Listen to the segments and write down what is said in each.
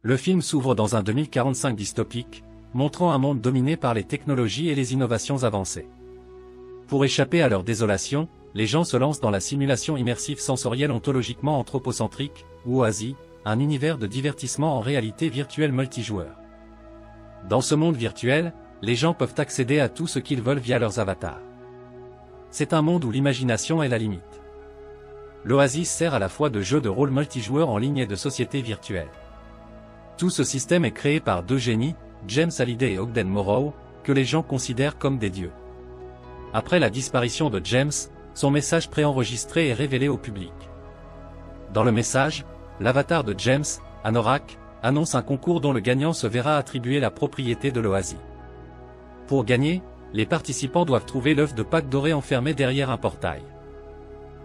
Le film s'ouvre dans un 2045 dystopique, montrant un monde dominé par les technologies et les innovations avancées. Pour échapper à leur désolation, les gens se lancent dans la simulation immersive sensorielle ontologiquement anthropocentrique, ou OASI, un univers de divertissement en réalité virtuelle multijoueur. Dans ce monde virtuel, les gens peuvent accéder à tout ce qu'ils veulent via leurs avatars. C'est un monde où l'imagination est la limite. L'Oasis sert à la fois de jeu de rôle multijoueur en ligne et de société virtuelle. Tout ce système est créé par deux génies, James Hallyday et Ogden Morrow, que les gens considèrent comme des dieux. Après la disparition de James, son message préenregistré est révélé au public. Dans le message, l'avatar de James, Anorak, annonce un concours dont le gagnant se verra attribuer la propriété de l'Oasis. Pour gagner, les participants doivent trouver l'œuf de Pâques doré enfermé derrière un portail.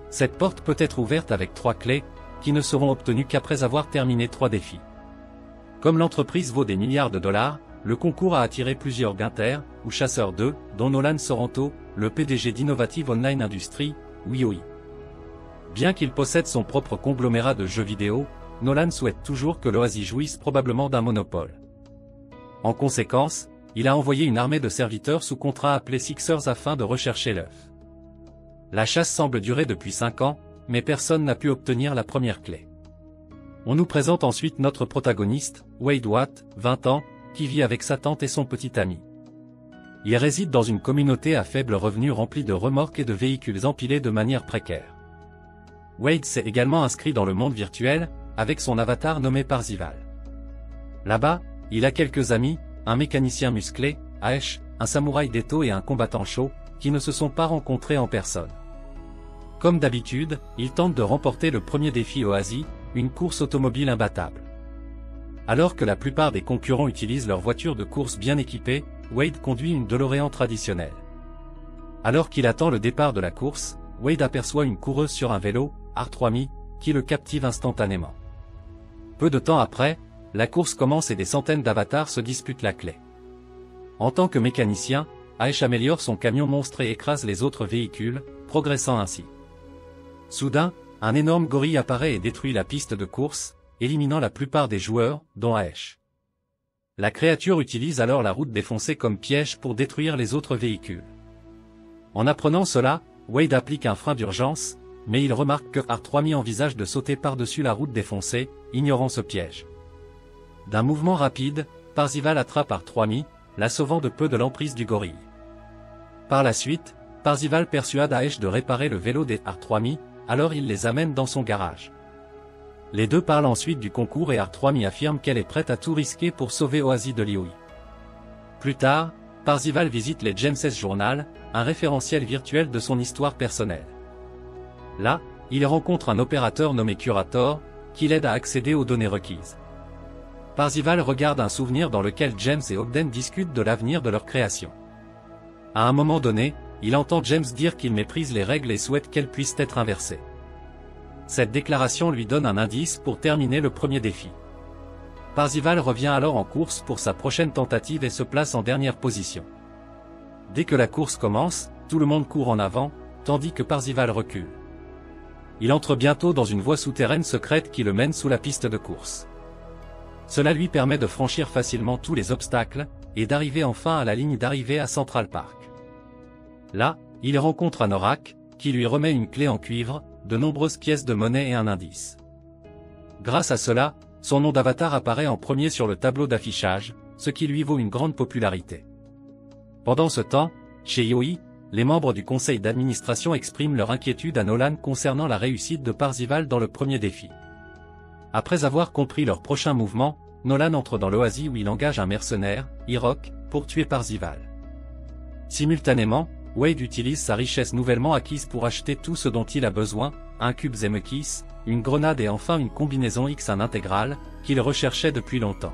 Cette porte peut être ouverte avec 3 clés, qui ne seront obtenues qu'après avoir terminé 3 défis. Comme l'entreprise vaut des milliards de dollars, le concours a attiré plusieurs guinters, ou chasseurs d'œufs, dont Nolan Sorrento, le PDG d'Innovative Online Industries, WiiOi. Bien qu'il possède son propre conglomérat de jeux vidéo, Nolan souhaite toujours que l'Oasis jouisse probablement d'un monopole. En conséquence, il a envoyé une armée de serviteurs sous contrat appelés Sixers afin de rechercher l'œuf. La chasse semble durer depuis 5 ans, mais personne n'a pu obtenir la première clé. On nous présente ensuite notre protagoniste, Wade Watt, 20 ans, qui vit avec sa tante et son petit ami. Il réside dans une communauté à faible revenu remplie de remorques et de véhicules empilés de manière précaire. Wade s'est également inscrit dans le monde virtuel, avec son avatar nommé Parzival. Là-bas, il a quelques amis, un mécanicien musclé, Aesh, un samouraï d'Eto et un combattant chaud, qui ne se sont pas rencontrés en personne. Comme d'habitude, il tente de remporter le premier défi Oasis, une course automobile imbattable. Alors que la plupart des concurrents utilisent leur voiture de course bien équipée, Wade conduit une DeLorean traditionnelle. Alors qu'il attend le départ de la course, Wade aperçoit une coureuse sur un vélo, R3000, qui le captive instantanément. Peu de temps après, la course commence et des centaines d'avatars se disputent la clé. En tant que mécanicien, Aesh améliore son camion monstre et écrase les autres véhicules, progressant ainsi. Soudain, un énorme gorille apparaît et détruit la piste de course, éliminant la plupart des joueurs, dont Aesh. La créature utilise alors la route défoncée comme piège pour détruire les autres véhicules. En apprenant cela, Wade applique un frein d'urgence, mais il remarque que R3000 envisage de sauter par-dessus la route défoncée, ignorant ce piège. D'un mouvement rapide, Parzival attrape R3000, la sauvant de peu de l'emprise du gorille. Par la suite, Parzival persuade Aesh de réparer le vélo des R3000, alors il les amène dans son garage. Les deux parlent ensuite du concours et R3000 affirme qu'elle est prête à tout risquer pour sauver Oasis de l'IOI. Plus tard, Parzival visite les James' Journal, un référentiel virtuel de son histoire personnelle. Là, il rencontre un opérateur nommé Curator, qui l'aide à accéder aux données requises. Parzival regarde un souvenir dans lequel James et Ogden discutent de l'avenir de leur création. À un moment donné, il entend James dire qu'il méprise les règles et souhaite qu'elles puissent être inversées. Cette déclaration lui donne un indice pour terminer le premier défi. Parzival revient alors en course pour sa prochaine tentative et se place en dernière position. Dès que la course commence, tout le monde court en avant, tandis que Parzival recule. Il entre bientôt dans une voie souterraine secrète qui le mène sous la piste de course. Cela lui permet de franchir facilement tous les obstacles, et d'arriver enfin à la ligne d'arrivée à Central Park. Là, il rencontre Anorak, qui lui remet une clé en cuivre, de nombreuses pièces de monnaie et un indice. Grâce à cela, son nom d'avatar apparaît en premier sur le tableau d'affichage, ce qui lui vaut une grande popularité. Pendant ce temps, chez IOI, les membres du conseil d'administration expriment leur inquiétude à Nolan concernant la réussite de Parzival dans le premier défi. Après avoir compris leur prochain mouvement, Nolan entre dans l'Oasis où il engage un mercenaire, Irok, pour tuer Parzival. Simultanément, Wade utilise sa richesse nouvellement acquise pour acheter tout ce dont il a besoin, un cube Zemekis, une grenade et enfin une combinaison X1 intégrale, qu'il recherchait depuis longtemps.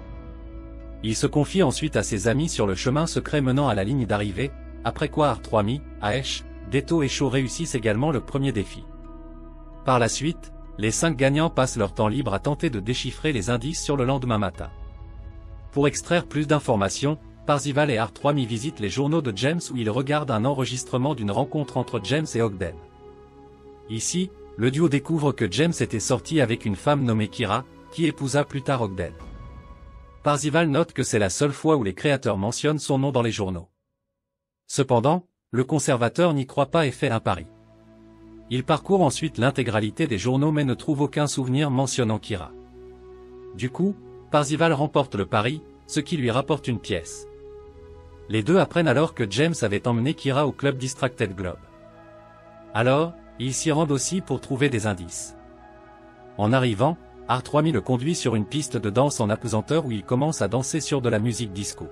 Il se confie ensuite à ses amis sur le chemin secret menant à la ligne d'arrivée, après quoi R3000, Aesh, Deto et Shaw réussissent également le premier défi. Par la suite, les 5 gagnants passent leur temps libre à tenter de déchiffrer les indices sur le lendemain matin. Pour extraire plus d'informations, Parzival et R3000 visitent les journaux de James où ils regardent un enregistrement d'une rencontre entre James et Ogden. Ici, le duo découvre que James était sorti avec une femme nommée Kira, qui épousa plus tard Ogden. Parzival note que c'est la seule fois où les créateurs mentionnent son nom dans les journaux. Cependant, le conservateur n'y croit pas et fait un pari. Il parcourt ensuite l'intégralité des journaux mais ne trouve aucun souvenir mentionnant Kira. Du coup, Parzival remporte le pari, ce qui lui rapporte une pièce. Les deux apprennent alors que James avait emmené Kira au club Distracted Globe. Alors, ils s'y rendent aussi pour trouver des indices. En arrivant, R3000 le conduit sur une piste de danse en apesanteur où il commence à danser sur de la musique disco.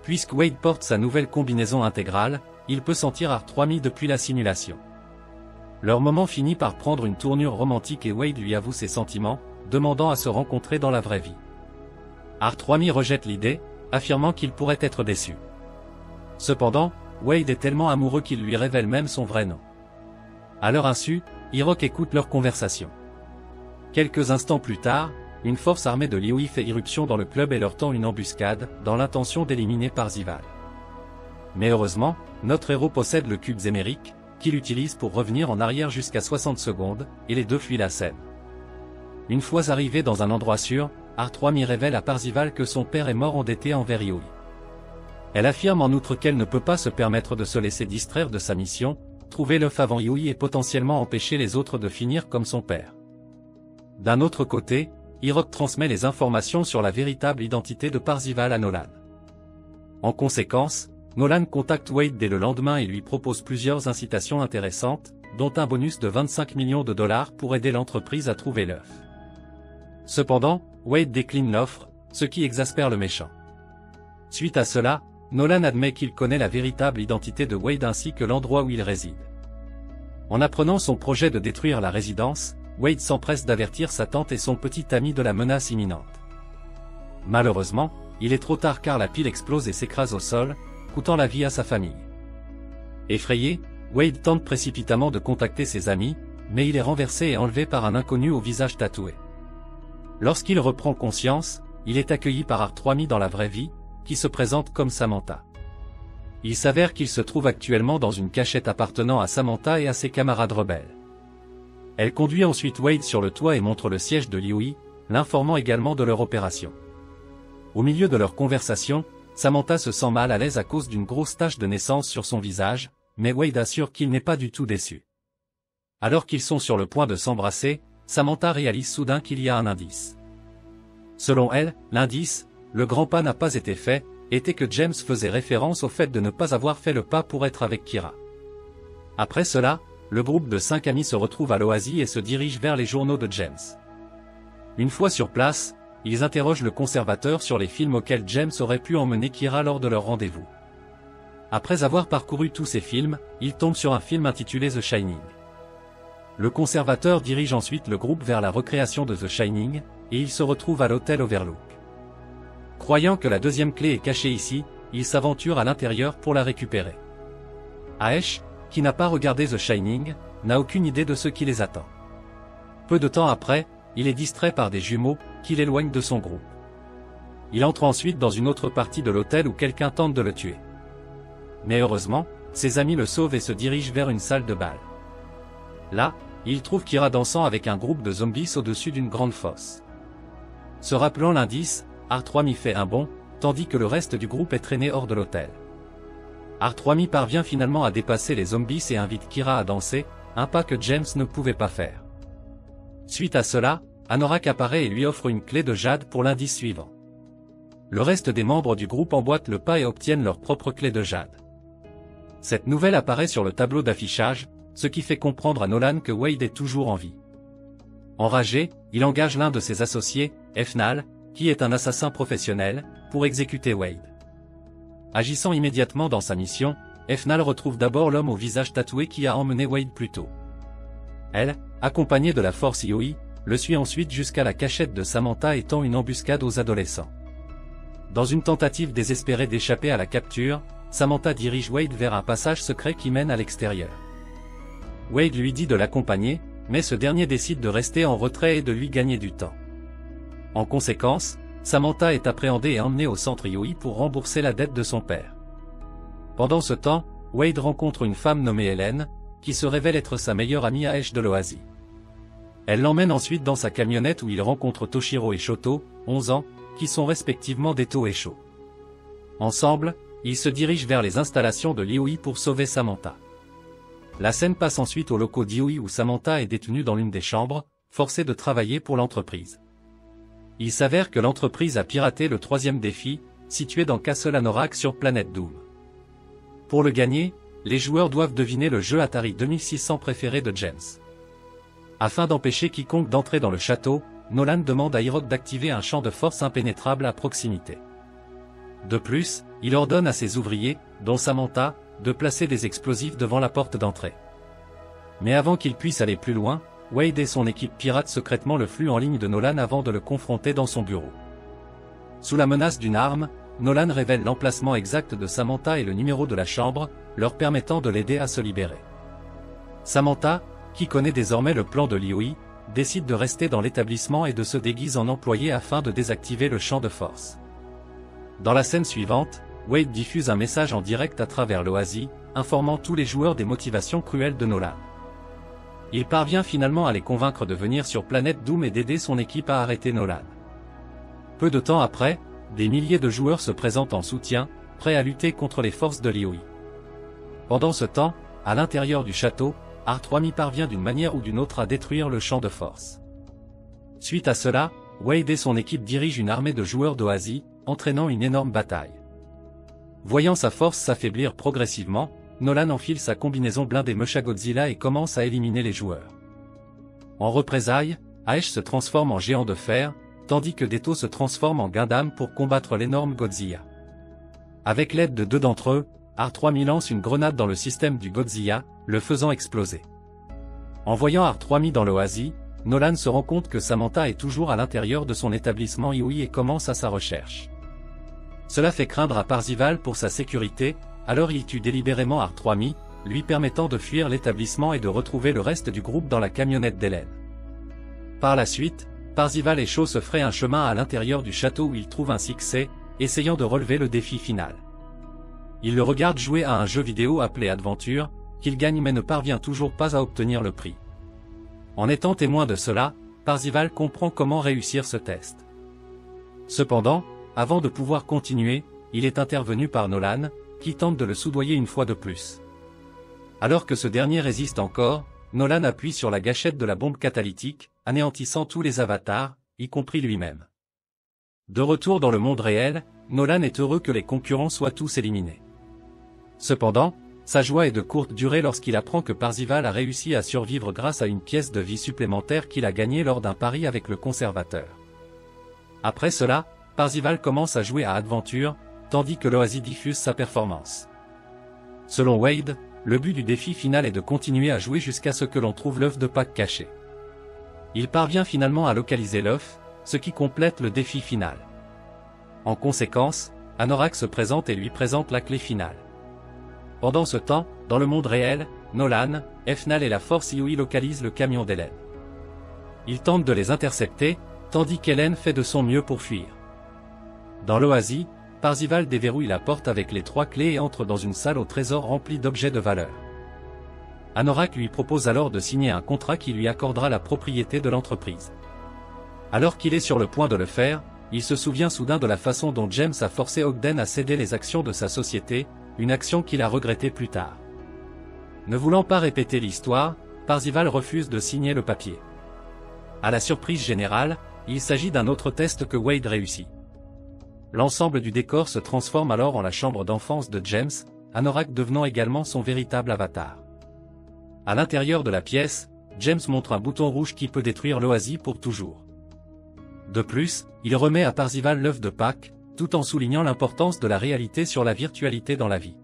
Puisque Wade porte sa nouvelle combinaison intégrale, il peut sentir R3000 depuis la simulation. Leur moment finit par prendre une tournure romantique et Wade lui avoue ses sentiments, demandant à se rencontrer dans la vraie vie. R3000 rejette l'idée, affirmant qu'il pourrait être déçu. Cependant, Wade est tellement amoureux qu'il lui révèle même son vrai nom. À leur insu, Hiroc écoute leur conversation. Quelques instants plus tard, une force armée de Liyue fait irruption dans le club et leur tend une embuscade, dans l'intention d'éliminer Parzival. Mais heureusement, notre héros possède le cube Zémérique, qu'il utilise pour revenir en arrière jusqu'à 60 secondes, et les deux fuient la scène. Une fois arrivés dans un endroit sûr, R3000 révèle à Parzival que son père est mort endetté envers Liyue. Elle affirme en outre qu'elle ne peut pas se permettre de se laisser distraire de sa mission, trouver l'œuf avant Liyue et potentiellement empêcher les autres de finir comme son père. D'un autre côté, Hiroc transmet les informations sur la véritable identité de Parzival à Nolan. En conséquence, Nolan contacte Wade dès le lendemain et lui propose plusieurs incitations intéressantes, dont un bonus de 25 millions de dollars pour aider l'entreprise à trouver l'œuf. Cependant, Wade décline l'offre, ce qui exaspère le méchant. Suite à cela, Nolan admet qu'il connaît la véritable identité de Wade ainsi que l'endroit où il réside. En apprenant son projet de détruire la résidence, Wade s'empresse d'avertir sa tante et son petit ami de la menace imminente. Malheureusement, il est trop tard car la pile explose et s'écrase au sol, coûtant la vie à sa famille. Effrayé, Wade tente précipitamment de contacter ses amis, mais il est renversé et enlevé par un inconnu au visage tatoué. Lorsqu'il reprend conscience, il est accueilli par R3000 dans la vraie vie, qui se présente comme Samantha. Il s'avère qu'il se trouve actuellement dans une cachette appartenant à Samantha et à ses camarades rebelles. Elle conduit ensuite Wade sur le toit et montre le siège de Liyue, l'informant également de leur opération. Au milieu de leur conversation, Samantha se sent mal à l'aise à cause d'une grosse tache de naissance sur son visage, mais Wade assure qu'il n'est pas du tout déçu. Alors qu'ils sont sur le point de s'embrasser, Samantha réalise soudain qu'il y a un indice. Selon elle, l'indice, le grand pas n'a pas été fait, était que James faisait référence au fait de ne pas avoir fait le pas pour être avec Kira. Après cela, le groupe de 5 amis se retrouve à l'Oasis et se dirige vers les journaux de James. Une fois sur place, ils interrogent le conservateur sur les films auxquels James aurait pu emmener Kira lors de leur rendez-vous. Après avoir parcouru tous ces films, ils tombent sur un film intitulé The Shining. Le conservateur dirige ensuite le groupe vers la recréation de The Shining, et ils se retrouvent à l'hôtel Overlook. Croyant que la deuxième clé est cachée ici, ils s'aventurent à l'intérieur pour la récupérer. Aesh, qui n'a pas regardé The Shining, n'a aucune idée de ce qui les attend. Peu de temps après, il est distrait par des jumeaux, qui l'éloignent de son groupe. Il entre ensuite dans une autre partie de l'hôtel où quelqu'un tente de le tuer. Mais heureusement, ses amis le sauvent et se dirigent vers une salle de bal. Là, il trouve Kira dansant avec un groupe de zombies au-dessus d'une grande fosse. Se rappelant l'indice, R3000 fait un bond, tandis que le reste du groupe est traîné hors de l'hôtel. R3000 parvient finalement à dépasser les zombies et invite Kira à danser, un pas que James ne pouvait pas faire. Suite à cela, Anorak apparaît et lui offre une clé de jade pour l'indice suivant. Le reste des membres du groupe emboîtent le pas et obtiennent leur propre clé de jade. Cette nouvelle apparaît sur le tableau d'affichage, ce qui fait comprendre à Nolan que Wade est toujours en vie. Enragé, il engage l'un de ses associés, Efnal, qui est un assassin professionnel, pour exécuter Wade. Agissant immédiatement dans sa mission, Efnal retrouve d'abord l'homme au visage tatoué qui a emmené Wade plus tôt. Elle, accompagnée de la force Liyue, le suit ensuite jusqu'à la cachette de Samantha et tend une embuscade aux adolescents. Dans une tentative désespérée d'échapper à la capture, Samantha dirige Wade vers un passage secret qui mène à l'extérieur. Wade lui dit de l'accompagner, mais ce dernier décide de rester en retrait et de lui gagner du temps. En conséquence, Samantha est appréhendée et emmenée au centre Liyue pour rembourser la dette de son père. Pendant ce temps, Wade rencontre une femme nommée Hélène, qui se révèle être sa meilleure amie Aesh de l'Oasis. Elle l'emmène ensuite dans sa camionnette où il rencontre Toshiro et Shoto, 11 ans, qui sont respectivement Detto et Shaw. Ensemble, ils se dirigent vers les installations de Liui pour sauver Samantha. La scène passe ensuite aux locaux d'Iui où Samantha est détenue dans l'une des chambres, forcée de travailler pour l'entreprise. Il s'avère que l'entreprise a piraté le troisième défi, situé dans Castle Anorak sur Planète Doom. Pour le gagner, les joueurs doivent deviner le jeu Atari 2600 préféré de James. Afin d'empêcher quiconque d'entrer dans le château, Nolan demande à Hiroc d'activer un champ de force impénétrable à proximité. De plus, il ordonne à ses ouvriers, dont Samantha, de placer des explosifs devant la porte d'entrée. Mais avant qu'il puisse aller plus loin, Wade et son équipe piratent secrètement le flux en ligne de Nolan avant de le confronter dans son bureau. Sous la menace d'une arme, Nolan révèle l'emplacement exact de Samantha et le numéro de la chambre, leur permettant de l'aider à se libérer. Samantha, qui connaît désormais le plan de Liui, décide de rester dans l'établissement et de se déguiser en employé afin de désactiver le champ de force. Dans la scène suivante, Wade diffuse un message en direct à travers l'Oasis, informant tous les joueurs des motivations cruelles de Nolan. Il parvient finalement à les convaincre de venir sur Planète Doom et d'aider son équipe à arrêter Nolan. Peu de temps après, des milliers de joueurs se présentent en soutien, prêts à lutter contre les forces de Liui. Pendant ce temps, à l'intérieur du château, R3Mi parvient d'une manière ou d'une autre à détruire le champ de force. Suite à cela, Wade et son équipe dirigent une armée de joueurs d'Oasis, entraînant une énorme bataille. Voyant sa force s'affaiblir progressivement, Nolan enfile sa combinaison blindée Mechagodzilla et commence à éliminer les joueurs. En représailles, Aesh se transforme en géant de fer, tandis que Detto se transforme en Gundam pour combattre l'énorme Godzilla. Avec l'aide de deux d'entre eux, R3Mi lance une grenade dans le système du Godzilla, le faisant exploser. En voyant R3Mi dans l'Oasis, Nolan se rend compte que Samantha est toujours à l'intérieur de son établissement Iui et commence à sa recherche. Cela fait craindre à Parzival pour sa sécurité, alors il tue délibérément R3Mi, lui permettant de fuir l'établissement et de retrouver le reste du groupe dans la camionnette d'Hélène. Par la suite, Parzival et Shaw se fraient un chemin à l'intérieur du château où ils trouvent un succès, essayant de relever le défi final. Il le regarde jouer à un jeu vidéo appelé Adventure, qu'il gagne mais ne parvient toujours pas à obtenir le prix. En étant témoin de cela, Parzival comprend comment réussir ce test. Cependant, avant de pouvoir continuer, il est intervenu par Nolan, qui tente de le soudoyer une fois de plus. Alors que ce dernier résiste encore, Nolan appuie sur la gâchette de la bombe catalytique, anéantissant tous les avatars, y compris lui-même. De retour dans le monde réel, Nolan est heureux que les concurrents soient tous éliminés. Cependant, sa joie est de courte durée lorsqu'il apprend que Parzival a réussi à survivre grâce à une pièce de vie supplémentaire qu'il a gagnée lors d'un pari avec le conservateur. Après cela, Parzival commence à jouer à Adventure, tandis que l'Oasis diffuse sa performance. Selon Wade, le but du défi final est de continuer à jouer jusqu'à ce que l'on trouve l'œuf de Pâques caché. Il parvient finalement à localiser l'œuf, ce qui complète le défi final. En conséquence, Anorak se présente et lui présente la clé finale. Pendant ce temps, dans le monde réel, Nolan, Efnal et la force Iui localisent le camion d'Hélène. Ils tentent de les intercepter, tandis qu'Hélène fait de son mieux pour fuir. Dans l'Oasis, Parzival déverrouille la porte avec les 3 clés et entre dans une salle au trésor remplie d'objets de valeur. Anorak lui propose alors de signer un contrat qui lui accordera la propriété de l'entreprise. Alors qu'il est sur le point de le faire, il se souvient soudain de la façon dont James a forcé Ogden à céder les actions de sa société, une action qu'il a regrettée plus tard. Ne voulant pas répéter l'histoire, Parzival refuse de signer le papier. À la surprise générale, il s'agit d'un autre test que Wade réussit. L'ensemble du décor se transforme alors en la chambre d'enfance de James, Anorak devenant également son véritable avatar. À l'intérieur de la pièce, James montre un bouton rouge qui peut détruire l'Oasis pour toujours. De plus, il remet à Parzival l'œuf de Pâques, tout en soulignant l'importance de la réalité sur la virtualité dans la vie.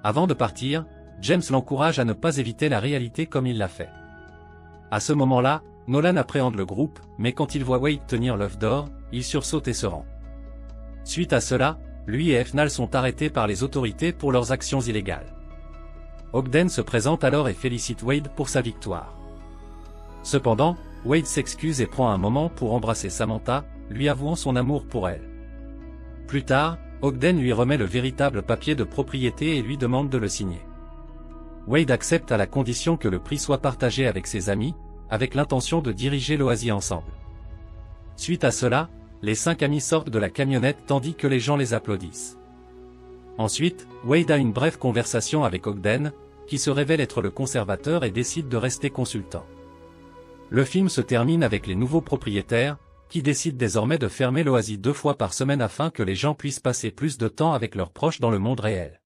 Avant de partir, James l'encourage à ne pas éviter la réalité comme il l'a fait. À ce moment-là, Nolan appréhende le groupe, mais quand il voit Wade tenir l'œuf d'or, il sursaute et se rend. Suite à cela, lui et Efnal sont arrêtés par les autorités pour leurs actions illégales. Ogden se présente alors et félicite Wade pour sa victoire. Cependant, Wade s'excuse et prend un moment pour embrasser Samantha, lui avouant son amour pour elle. Plus tard, Ogden lui remet le véritable papier de propriété et lui demande de le signer. Wade accepte à la condition que le prix soit partagé avec ses amis, avec l'intention de diriger l'Oasis ensemble. Suite à cela, Les 5 amis sortent de la camionnette tandis que les gens les applaudissent. Ensuite, Wade a une brève conversation avec Ogden, qui se révèle être le conservateur et décide de rester consultant. Le film se termine avec les nouveaux propriétaires, qui décident désormais de fermer l'oasis 2 fois par semaine afin que les gens puissent passer plus de temps avec leurs proches dans le monde réel.